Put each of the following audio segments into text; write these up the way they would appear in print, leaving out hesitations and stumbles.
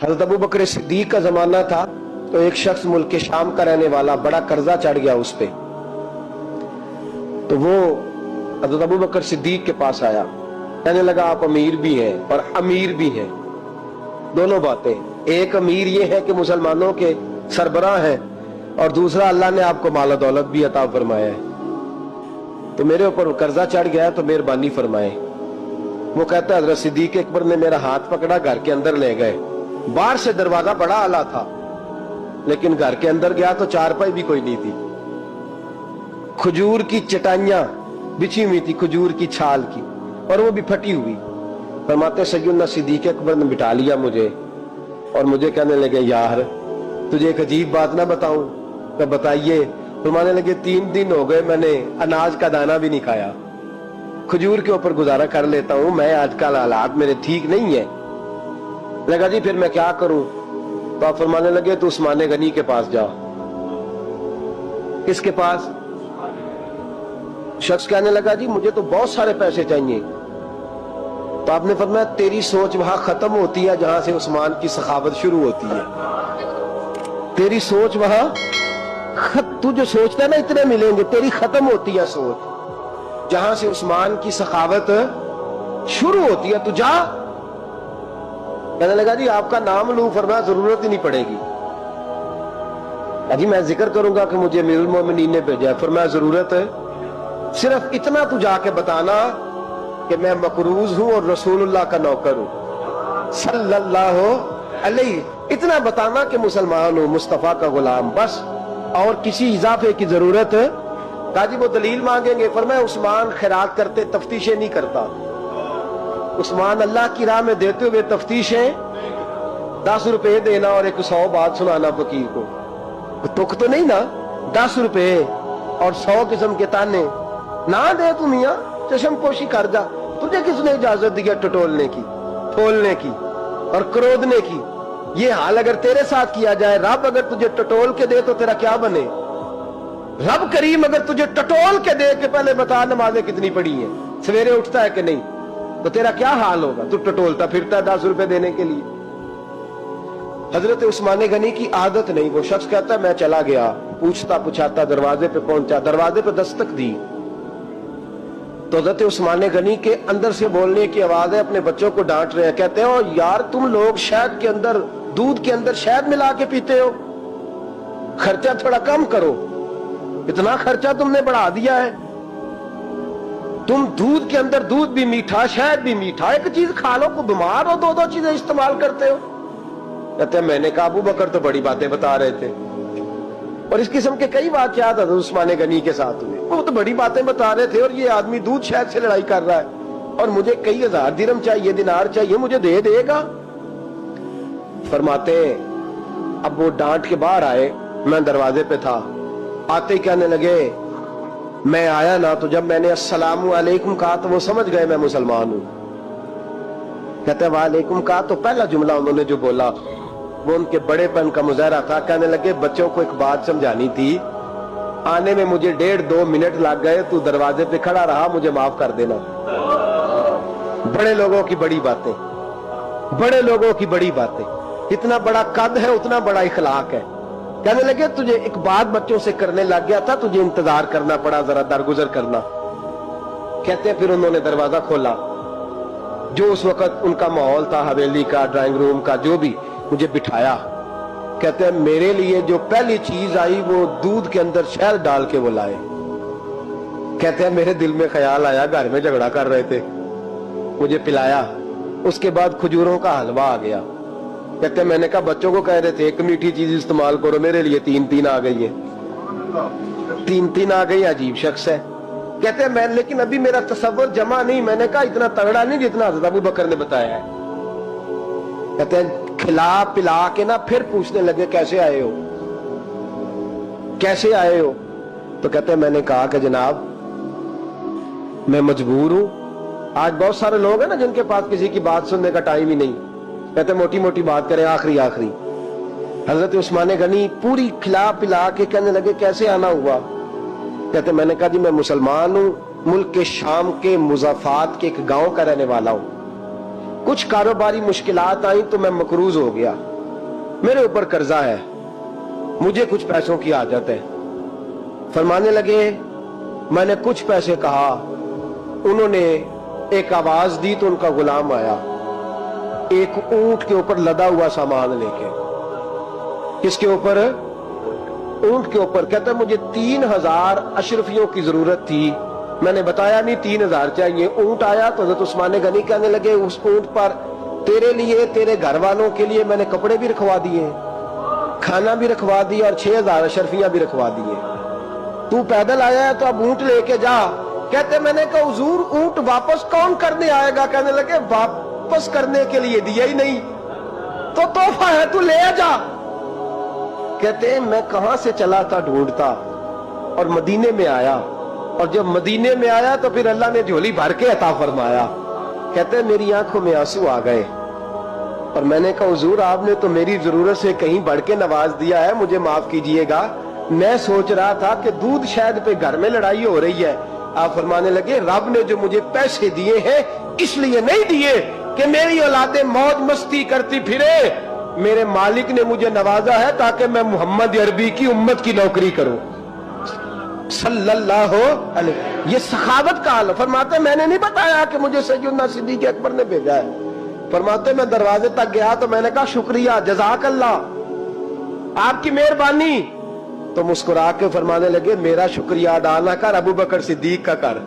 हज़रत अबू बकर सिद्दीक का जमाना था तो एक शख्स मुल्क के शाम का रहने वाला, बड़ा कर्जा चढ़ गया उस पे। तो वो हज़रत अबू बकर सिद्दीक के पास आया, कहने लगा आप अमीर भी हैं और अमीर भी हैं, दोनों बातें। एक अमीर ये है कि मुसलमानों के सरबराह हैं, और दूसरा अल्लाह ने आपको माल दौलत भी अता फरमाया है, तो मेरे ऊपर कर्जा चढ़ गया तो मेहरबानी फरमाए। वो कहता है हज़रत सिद्दीक अकबर ने मेरा हाथ पकड़ा, घर के अंदर ले गए। बाहर से दरवाजा बड़ा आला था, लेकिन घर के अंदर गया तो चारपाई भी कोई नहीं थी, खजूर की चटाइयां बिछी हुई थी, खजूर की छाल की, और वो भी फटी हुई। फरमाते सैयदना सिद्दीक अकबर ने बिठा लिया मुझे, और मुझे कहने लगे यार तुझे एक अजीब बात ना बताऊं? तो बताइए। फरमाने लगे 3 दिन हो गए मैंने अनाज का दाना भी नहीं खाया, खजूर के ऊपर गुजारा कर लेता हूं मैं, आजकल हालात मेरे ठीक नहीं है। लगा जी फिर मैं क्या करूं? तो आप फरमाने लगे तो उस्मान गनी के पास जाओ। किसके पास? शख्स कहने लगा जी मुझे तो बहुत सारे पैसे चाहिए। तो आपने फरमाया तेरी सोच वहां खत्म होती है जहां से उस्मान की सखावत शुरू होती है। तेरी सोच वहां तू जो सोचता है ना इतने मिलेंगे, तेरी खत्म होती है सोच जहां से उस्मान की सखावत शुरू होती है। तू जा। कहने लगा जी आपका नाम लूं? फरमाया जरूरत ही नहीं पड़ेगी। अजी मैं जिक्र करूंगा कि मुझे अमीरुल मोमिनीन ने भेजा है। फरमाया जरूरत है, सिर्फ इतना तू जाके बताना कि मैं मकरूज हूं और रसूलुल्लाह का नौकर हूं सल्लल्लाहु अलैहि। इतना बताना कि मुसलमान हूं, मुस्तफा का गुलाम, बस, और किसी इजाफे की जरूरत है। कहा जी वो दलील मांगेंगे। फरमाया उस्मान खैरात करते तफ्तीशें नहीं करता, उस्मान अल्लाह की राह में देते हुए तफ्तीशें 10 रुपए देना और 100 बात सुनाना फकीर को, तुक तो नहीं ना? 10 रुपए और 100 किस्म के ताने ना दे तू मियां, चशम पोशी कर जा। तुझे किसने इजाजत दी है टटोलने की, ठोलने की और क्रोधने की? ये हाल अगर तेरे साथ किया जाए, रब अगर तुझे टटोल के दे तो तेरा क्या बने? रब करीम अगर तुझे टटोल के दे के पहले बता नमाजें कितनी पड़ी हैं, सवेरे उठता है कि नहीं, तो तेरा क्या हाल होगा? तू टटोलता फिरता है 10 रुपए देने के लिए। हजरत उस्मान गनी की आदत नहीं। वो शख्स कहता मैं चला गया, पूछता पुछाता दरवाजे पे पहुंचा, दरवाजे पे दस्तक दी तो हजरत उस्मान गनी के अंदर से बोलने की आवाज है, अपने बच्चों को डांट रहे हैं। कहते हो यार तुम लोग शहद के अंदर, दूध के अंदर शहद मिला के पीते हो, खर्चा थोड़ा कम करो, इतना खर्चा तुमने बढ़ा दिया है। तुम दूध के अंदर दूध भी मीठा, शहद भी मीठा, एक चीज खा लो, को बीमार हो, 2-2 चीजें इस्तेमाल करते हो। कहते हैं मैंने कहा अबू बकर तो बड़ी बातें बता रहे थे, और इस किस्म के कई वाकयात हज़रत उस्मान गनी के साथ हुए। वो तो बड़ी बातें बता रहे थे और ये आदमी दूध शहद से लड़ाई कर रहा है, और मुझे कई हजार दिरहम चाहिए, दिनार चाहिए, मुझे दे देगा? फरमाते अब वो डांट के बाहर आए, मैं दरवाजे पे था, आते ही कहने लगे मैं आया ना तो जब मैंने अस्सलामु अलैकुम कहा तो वो समझ गए मैं मुसलमान हूं। कहते वालेकुम कहा तो पहला जुमला उन्होंने जो बोला वो उनके बड़ेपन का मुजाहरा था। कहने लगे बच्चों को एक बात समझानी थी, आने में मुझे 1.5-2 मिनट लग गए, तू दरवाजे पे खड़ा रहा, मुझे माफ कर देना। बड़े लोगों की बड़ी बातें, बड़े लोगों की बड़ी बातें, इतना बड़ा कद है उतना बड़ा इखलाक है। कहने लगे तुझे एक बात बच्चों से करने लग गया था, तुझे इंतजार करना पड़ा, जरा दरगुजर करना। कहते हैं फिर उन्होंने दरवाजा खोला, जो उस वक्त उनका माहौल था हवेली का, ड्राइंग रूम का, जो भी, मुझे बिठाया। कहते हैं मेरे लिए जो पहली चीज आई वो दूध के अंदर शहद डाल के वो लाए। कहते हैं मेरे दिल में ख्याल आया घर में झगड़ा कर रहे थे, मुझे पिलाया, उसके बाद खजूरों का हलवा आ गया। कहते हैं मैंने कहा बच्चों को कह रहे थे एक मीठी चीज इस्तेमाल करो, मेरे लिए 3-3 आ गई है, 3-3 आ गई। अजीब शख्स है। कहते हैं मैं, लेकिन अभी मेरा तसव्वुर जमा नहीं। मैंने कहा इतना तगड़ा नहीं जितना हज़रत अबू बकर ने बताया है। कहते हैं खिला पिला के ना फिर पूछने लगे कैसे आए हो, कैसे आए हो? तो कहते हैं मैंने कहा कि जनाब मैं मजबूर हूं। आज बहुत सारे लोग हैं ना जिनके पास किसी की बात सुनने का टाइम ही नहीं, कहते मोटी मोटी बात करें, आखिरी आखिरी। हजरत उस्मान गनी पूरी खिला पिला के कहने लगे कैसे आना हुआ? कहते मैंने कहा जी मैं मुसलमान हूं, मुल्क के शाम के मुज़ाफात के एक गांव का रहने वाला हूं, कुछ कारोबारी मुश्किलात आई तो मैं मकरूज हो गया, میرے اوپر قرضہ ہے, مجھے کچھ پیسوں کی حاجت ہے. فرمانے لگے میں نے کچھ پیسے کہا, انہوں نے ایک آواز دی تو ان کا غلام آیا ایک اونٹ کے اوپر لدا ہوا سامان لے کے. کس کے اوپر؟ اونٹ کے اوپر. کہتا ہے مجھے 3000 اشرفیوں کی ضرورت تھی, میں نے بتایا نہیں 3000 چاہیے. اونٹ آیا تو حضرت عثمان غنی کہنے لگے اس اونٹ پر تیرے لیے, تیرے گھر والوں کے لیے میں نے کپڑے بھی رکھوا دیے, کھانا بھی رکھوا دیا, اور 6000 اشرفیاں بھی رکھوا دیے. تو پیدل آیا ہے تو اب اونٹ لے کے جا. کہتے میں نے کہا حضور اونٹ واپس کون کرنے آئے گا؟ کہنے لگے واپس کرنے کے لیے دیا ہی نہیں تو تحفہ ہے, تو لے جا. کہتے ہیں میں کہاں سے چلا تھا ڈھونڈتا اور مدینے میں آیا, اور جب مدینے میں آیا تو پھر اللہ نے جھولی بھر کے عطا فرمایا. کہتے ہیں میری آنکھوں میں آنسو آ گئے, اور میں نے کہا حضور آپ نے تو میری ضرورت سے کہیں بڑھ کے نواز دیا ہے, مجھے معاف کیجئے گا. میں سوچ رہا تھا کہ دودھ شہد پہ گھر میں لڑائی ہو رہی ہے. آپ فرمانے لگے رب نے جو مجھے پیسے دیے ہیں اس لیے نہیں دیے کہ میری اولادیں موج مستی کرتی پھرے, میرے مالک نے مجھے نوازا ہے تاکہ میں محمد عربی کی امت کی نوکری کروں صلی اللہ علیہ. یہ سخاوت کا حال. فرماتے میں نے نہیں بتایا کہ مجھے سیدنا صدیق اکبر نے بھیجا ہے. فرماتے میں دروازے تک گیا تو میں نے کہا شکریہ, جزاک اللہ, آپ کی مہربانی. تو مسکرا کے فرمانے لگے میرا شکریہ ادا نہ کر, ابو بکر صدیق کا کر.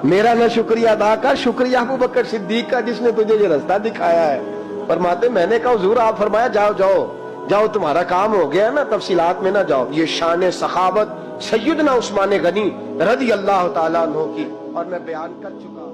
میرا نہ شکریہ ادا کر, شکریہ ابو بکر صدیق کا جس نے تجھے یہ رستہ دکھایا ہے. فرماتے میں نے کہا حضور آپ فرمایا جاؤ جاؤ جاؤ تمہارا کام ہو گیا نا, تفصیلات میں نہ جاؤ. یہ شان سخاوت سیدنا عثمان غنی رضی اللہ تعالیٰ عنہ کی, اور میں بیان کر چکا.